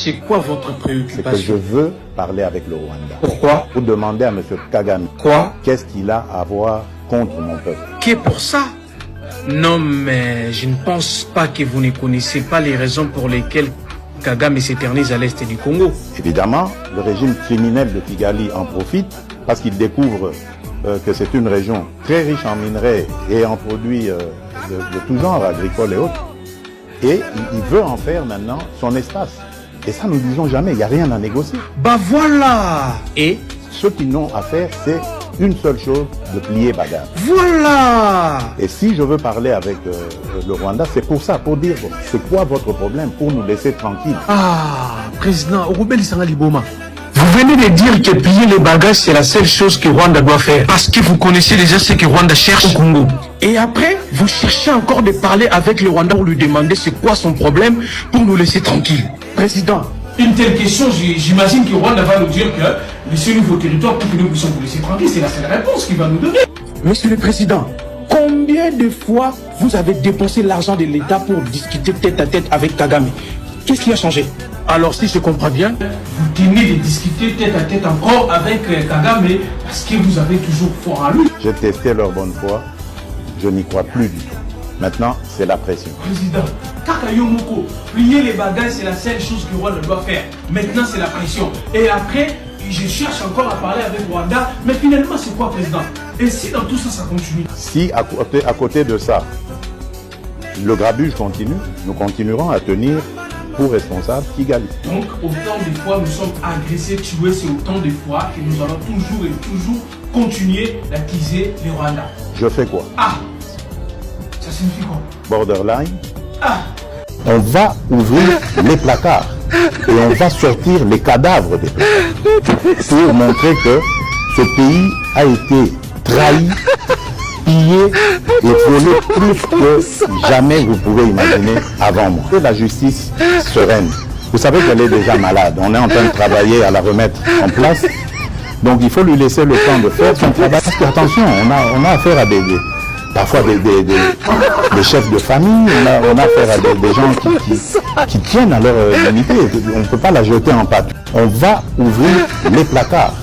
c'est quoi votre C'est que je préoccupation? veux parler avec le Rwanda. Pourquoi? Pour demander à M. Kagame Quoi? qu'est-ce qu'il a à voir contre mon peuple. Qu'est pour ça? Non, mais je ne pense pas que vous ne connaissez pas les raisons pour lesquelles Kagame s'éternise à l'est du Congo. Évidemment, le régime criminel de Kigali en profite parce qu'il découvre que c'est une région très riche en minerais et en produits de tout genre, agricoles et autres. Et il veut en faire maintenant son espace. Et ça, nous ne disons jamais, il n'y a rien à négocier. Bah voilà! Et Ce qu'ils n'ont à faire, c'est une seule chose, de plier bagarre. voilà! Et si je veux parler avec le Rwanda, c'est pour ça, pour dire, c'est quoi votre problème, pour nous laisser tranquilles. Ah, président Robert Lisanga Liboma, vous venez de dire que plier les bagages, c'est la seule chose que Rwanda doit faire. Parce que vous connaissez déjà ce que Rwanda cherche au Congo. Et après, vous cherchez encore de parler avec le Rwanda pour lui demander c'est quoi son problème pour nous laisser tranquilles. Président, une telle question, j'imagine que Rwanda va nous dire que laissez-nous vos territoires pour que nous puissions vous laisser tranquilles. C'est la seule réponse qu'il va nous donner. Monsieur le Président, combien de fois vous avez dépensé l'argent de l'État pour discuter tête à tête avec Kagame? Qu'est-ce qui a changé? Alors si je comprends bien, vous tenez de discuter tête à tête encore avec Kagame parce que vous avez toujours foi en lui. J'ai testé leur bonne foi, je n'y crois plus du tout. Maintenant, c'est la pression. Président, Kakayo Moko, plier les bagages, c'est la seule chose que Rwanda doit faire. Maintenant, c'est la pression. Et après, je cherche encore à parler avec Rwanda. Mais finalement, c'est quoi, président? Et si dans tout ça, ça continue? Si à côté de ça, le grabuge continue, nous continuerons à tenir pour responsable Kigali. Donc, autant de fois nous sommes agressés, tués, c'est autant de fois que nous allons toujours et toujours continuer d'accuser le Rwanda. Je fais quoi? Ah, ça signifie quoi? Borderline. Ah, On va ouvrir les placards et on va sortir les cadavres des placards pour montrer que ce pays a été trahi, pillé et volé plus que jamais vous pouvez imaginer avant moi. C'est la justice sereine. Vous savez qu'elle est déjà malade. On est en train de travailler à la remettre en place. Donc il faut lui laisser le temps de faire son travail. Parce que attention, on a affaire à parfois des chefs de famille, on a affaire à des gens qui tiennent à leur unité. On ne peut pas la jeter en pâture. On va ouvrir les placards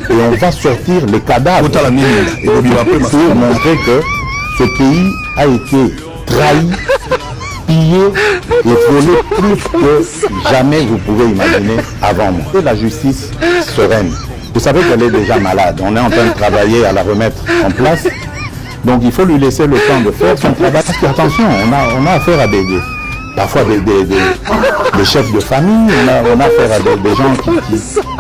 et on va sortir les cadavres pour montrer que ce pays a été trahi, pillé et volé plus que jamais vous pouvez imaginer avant moi. C'est la justice sereine. Vous savez qu'elle est déjà malade. On est en train de travailler à la remettre en place. Donc il faut lui laisser le temps de faire son travail. Parce que attention, on a affaire à parfois des chefs de famille, on a affaire à des gens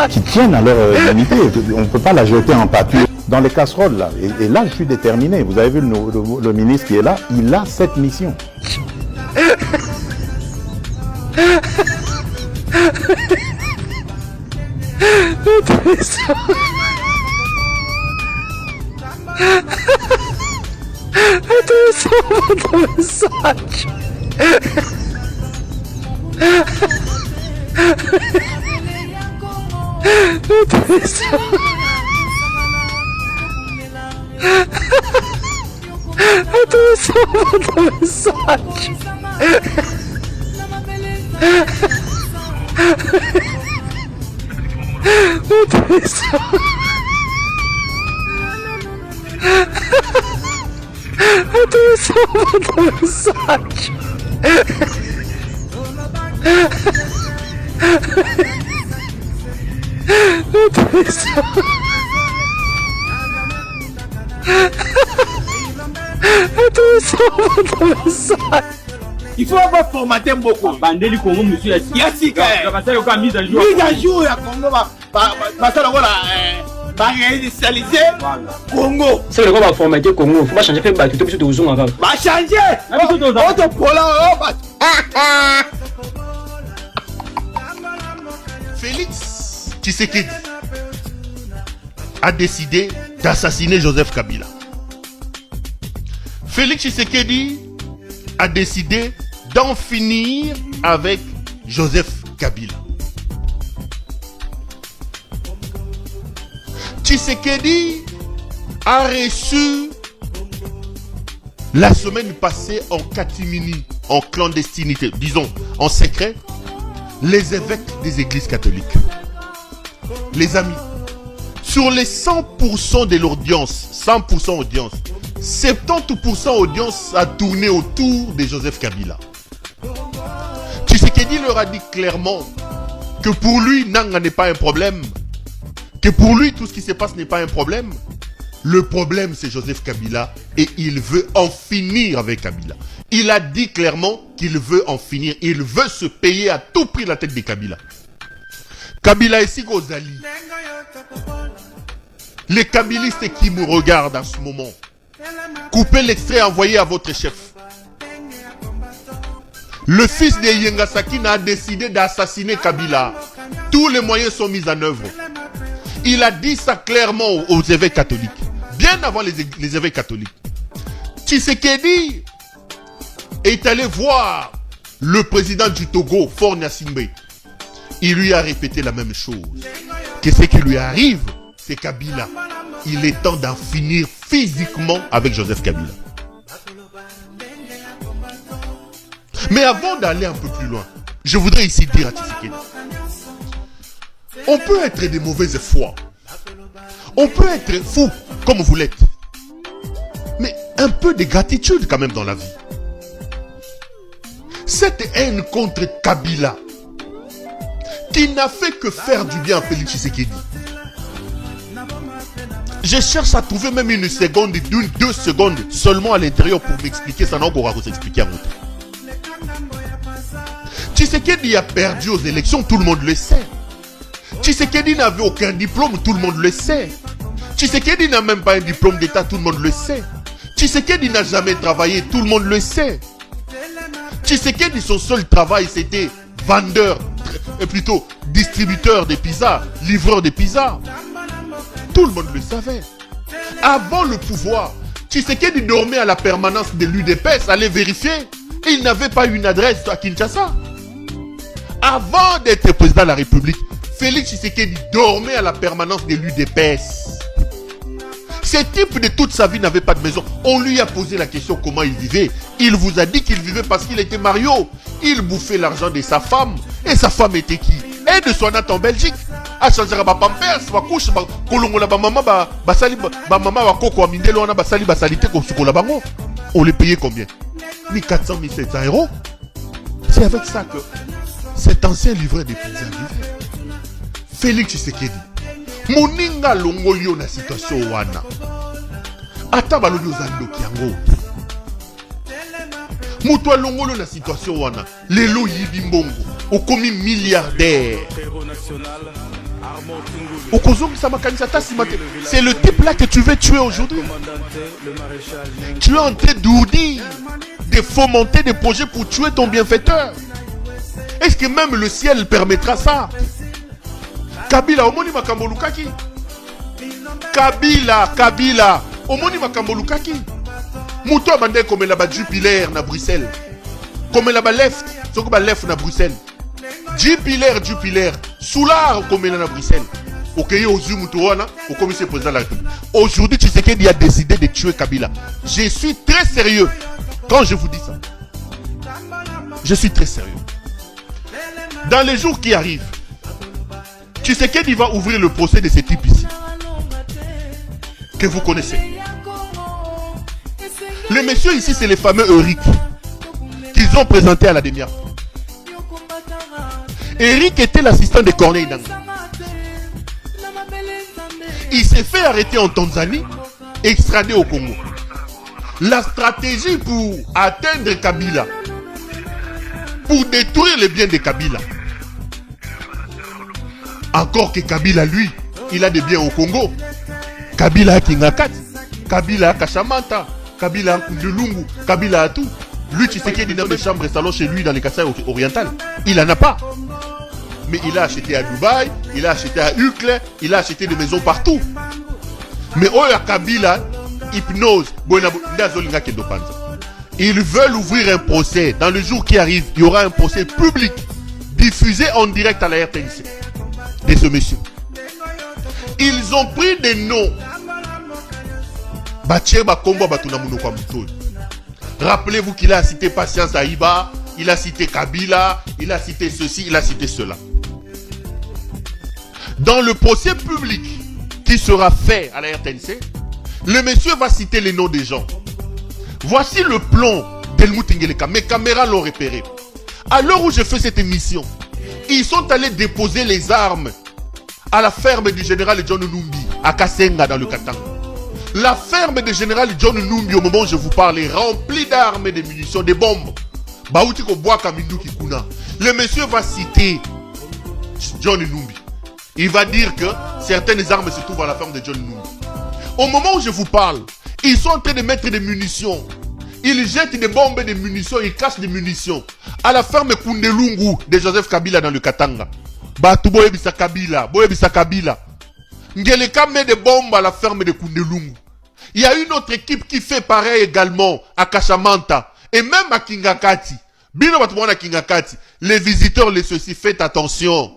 qui tiennent à leur unité. On ne peut pas la jeter en pâture. Dans les casseroles, là, et là je suis déterminé. Vous avez vu le ministre qui est là, il a cette mission. Il faut avoir formaté beaucoup. Bandeli Congo, monsieur. Yassika. Mise à jour. Mise à jour ya Congo va réinitialiser Congo. C'est le quoi va formater Congo. Faut pas changer fait battre tout de suite aux zones avant. Va changer. Autre pola. Félix Tshisekedi a décidé d'assassiner Joseph Kabila. Félix Tshisekedi a décidé d'en finir avec Joseph Kabila. Tshisekedi a reçu la semaine passée en catimini, en clandestinité, disons en secret, les évêques des églises catholiques. Les amis, sur les 100% de l'audience, 100% audience, 70% audience a tourné autour de Joseph Kabila. Tshisekedi leur a dit clairement que pour lui, Nanga n'est pas un problème. Que pour lui, tout ce qui se passe n'est pas un problème. Le problème, c'est Joseph Kabila et il veut en finir avec Kabila. Il a dit clairement qu'il veut en finir. Il veut se payer à tout prix la tête de Kabila. Kabila et Sigozali. Les kabilistes qui me regardent en ce moment, coupez l'extrait envoyé à votre chef. Le fils de Yengasaki a décidé d'assassiner Kabila. Tous les moyens sont mis en œuvre. Il a dit ça clairement aux évêques catholiques. Bien avant les évêques catholiques. Tshisekedi est allé voir le président du Togo, Faure Gnassingbé. Il lui a répété la même chose. Que ce qui lui arrive, c'est Kabila. Il est temps d'en finir physiquement avec Joseph Kabila. Mais avant d'aller un peu plus loin, je voudrais ici dire à Tshisekedi, on peut être de mauvaise foi. On peut être fou comme vous l'êtes. Mais un peu de gratitude quand même dans la vie. Cette haine contre Kabila, qui n'a fait que faire du bien à Félix Tshisekedi. Je cherche à trouver même une seconde, deux secondes seulement à l'intérieur pour m'expliquer ça. Non, on va vous expliquer à vous. Tshisekedi a perdu aux élections, tout le monde le sait. Tshisekedi n'avait aucun diplôme, tout le monde le sait. Tshisekedi n'a même pas un diplôme d'État, tout le monde le sait. Tshisekedi n'a jamais travaillé, tout le monde le sait. Tshisekedi, son seul travail, c'était vendeur, plutôt distributeur de pizza, livreur de pizza. Tout le monde le savait. Avant le pouvoir, Tshisekedi dormait à la permanence de l'UDPS, allait vérifier. Et il n'avait pas une adresse à Kinshasa. Avant d'être président de la République, Félix Tshisekedi dormait à la permanence de l'UDPS. Ce type de toute sa vie n'avait pas de maison. On lui a posé la question comment il vivait. Il vous a dit qu'il vivait parce qu'il était Mario. Il bouffait l'argent de sa femme. Et sa femme était qui? Aide-soignante en Belgique. A changé ma pampers, ma couche, ma kolongola ba maman ba basali ba maman ba koko amindelo na basali basalite ko sukola bango. On les payait combien? 1400 1700 euros. C'est avec ça que cet ancien livreur de pizza vivait. Félix Tshisekedi. Moninga longolio na situation wana. Ata balobi ozandoki yango. Muto longolio na situation wana. Lelo yibi mbongo. Okomi milliardaire. C'est le type là que tu veux tuer aujourd'hui. Tu es en train d'ourdir, de fomenter des projets pour tuer ton bienfaiteur. Est-ce que même le ciel permettra ça? Kabila, omoni makambo lukaki. Kabila, omoni makambo lukaki. Muto abande komela ba Jupiler na Bruxelles. Komela ba left, soko ba left na Bruxelles. Jupiler, Soulard komela na Bruxelles. Ok, au commissaire président de la République. Aujourd'hui, Tshisekedi a décidé de tuer Kabila. Je suis très sérieux quand je vous dis ça. Je suis très sérieux. Dans les jours qui arrivent, Tshisekedi va ouvrir le procès de ce type ici. Que vous connaissez. Les messieurs ici, c'est les fameux Eric qu'ils ont présenté à la demi-heure. Eric était l'assistant de Corneille Nangaa. Il s'est fait arrêter en Tanzanie, extradé au Congo. La stratégie pour atteindre Kabila, pour détruire les biens de Kabila. Encore que Kabila, lui, il a des biens au Congo. Kabila a Kingakat, Kabila a Kashamanta, Kabila a Kundelungu, Kabila a tout. Lui, tu sais qu'il y a des chambres et salons chez lui dans les Kasaï orientales. Il n'en a pas. Mais il a acheté à Dubaï, il a acheté à Uccle, il a acheté des maisons partout. Mais Oya Kabila, hypnose, ils veulent ouvrir un procès. Dans le jour qui arrive, il y aura un procès public, diffusé en direct à la RTNC, de ce monsieur. Ils ont pris des noms. Rappelez-vous qu'il a cité Patience Aïba, il a cité Kabila, il a cité ceci, il a cité cela. Dans le procès public qui sera fait à la RTNC, le monsieur va citer les noms des gens. Voici le plan d'Helmut Ngeleka. Mes caméras l'ont repéré. À l'heure où je fais cette émission, ils sont allés déposer les armes à la ferme du général John Numbi, à Kasenga dans le Katanga. La ferme du général John Numbi, au moment où je vous parle, est remplie d'armes et de munitions, de bombes. Le monsieur va citer John Numbi. Il va dire que certaines armes se trouvent à la ferme de John Numbi. Au moment où je vous parle, ils sont en train de mettre des munitions. Ils jettent des bombes et des munitions, ils cassent des munitions. À la ferme Kundelungu de Joseph Kabila dans le Katanga. Batu boyebisa Kabila. Ngeleka met des bombes à la ferme de Kundelungu. Il y a une autre équipe qui fait pareil également à Kashamanta. Et même à Kingakati. Bino batouana Kingakati. Les visiteurs, les ceci, faites attention.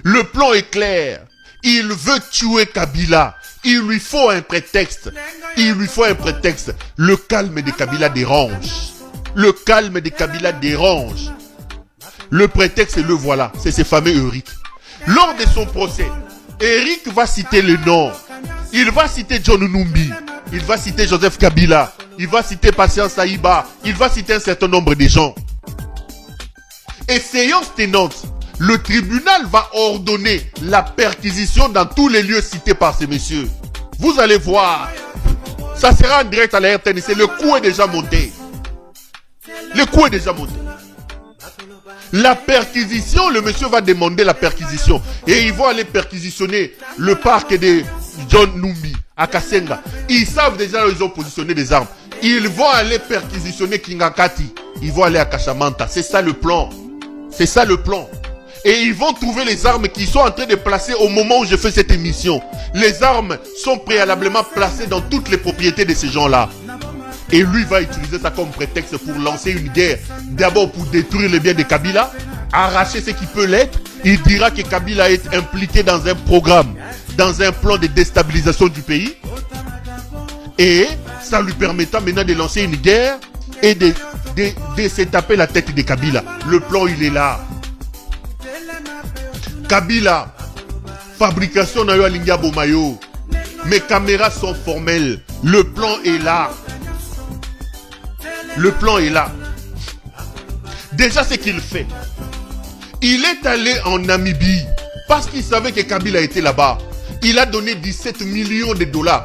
Le plan est clair. Il veut tuer Kabila. Il lui faut un prétexte. Le calme de Kabila dérange. Le prétexte, le voilà. C'est ce fameux Eric. Lors de son procès, Eric va citer le nom. Il va citer John Numbi. Il va citer Joseph Kabila. Il va citer Patience Saïba. Il va citer un certain nombre de gens. Et séance tenante, le tribunal va ordonner la perquisition dans tous les lieux cités par ces messieurs. Vous allez voir. Ça sera en direct à la RTNC. Le coup est déjà monté. La perquisition, le monsieur va demander la perquisition. Et ils vont aller perquisitionner le parc de John Numbi à Kasenga. Ils savent déjà où ils ont positionné des armes. Ils vont aller perquisitionner Kingakati. Ils vont aller à Kashamanta. C'est ça le plan. Et ils vont trouver les armes qu'ils sont en train de placer au moment où je fais cette émission. Les armes sont préalablement placées dans toutes les propriétés de ces gens-là. Et lui va utiliser ça comme prétexte pour lancer une guerre. D'abord pour détruire les biens de Kabila, arracher ce qui peut l'être. Il dira que Kabila est impliqué dans un programme, dans un plan de déstabilisation du pays. Et ça lui permettra maintenant de lancer une guerre et de se taper la tête de Kabila. Le plan, il est là. Kabila, fabrication na yo alinga bomayo. Mes caméras sont formelles. Le plan est là. Déjà, ce qu'il fait, il est allé en Namibie parce qu'il savait que Kabila était là-bas. Il a donné 17 millions de dollars,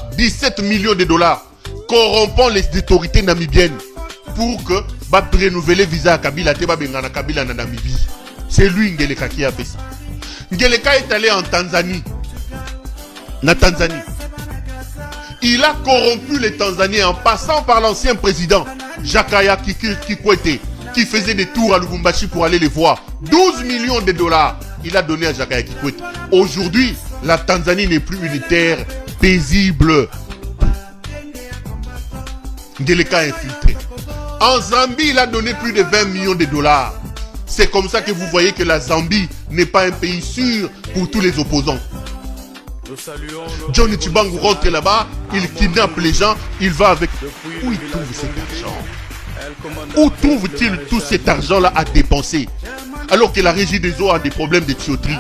corrompant les autorités namibiennes pour que renouveler visa à Kabila, Kabila na Namibie. C'est lui Ngeleka qui a fait ça. Ngeleka est allé en Tanzanie. Il a corrompu les Tanzaniens en passant par l'ancien président Jakaya Kikwete, qui faisait des tours à Lubumbashi pour aller les voir. 12 millions de dollars, il a donné à Jakaya Kikwete. Aujourd'hui, la Tanzanie n'est plus une terre paisible. Ngeleka infiltré. En Zambie, il a donné plus de 20 millions de dollars. C'est comme ça que vous voyez que la Zambie n'est pas un pays sûr pour tous les opposants. Johnny Chibangu rentre là-bas, il kidnappe les gens, il va avec... Où il trouve cet argent? Où trouve-t-il tout cet argent-là à dépenser? Alors que la régie des eaux a des problèmes de tuyauterie.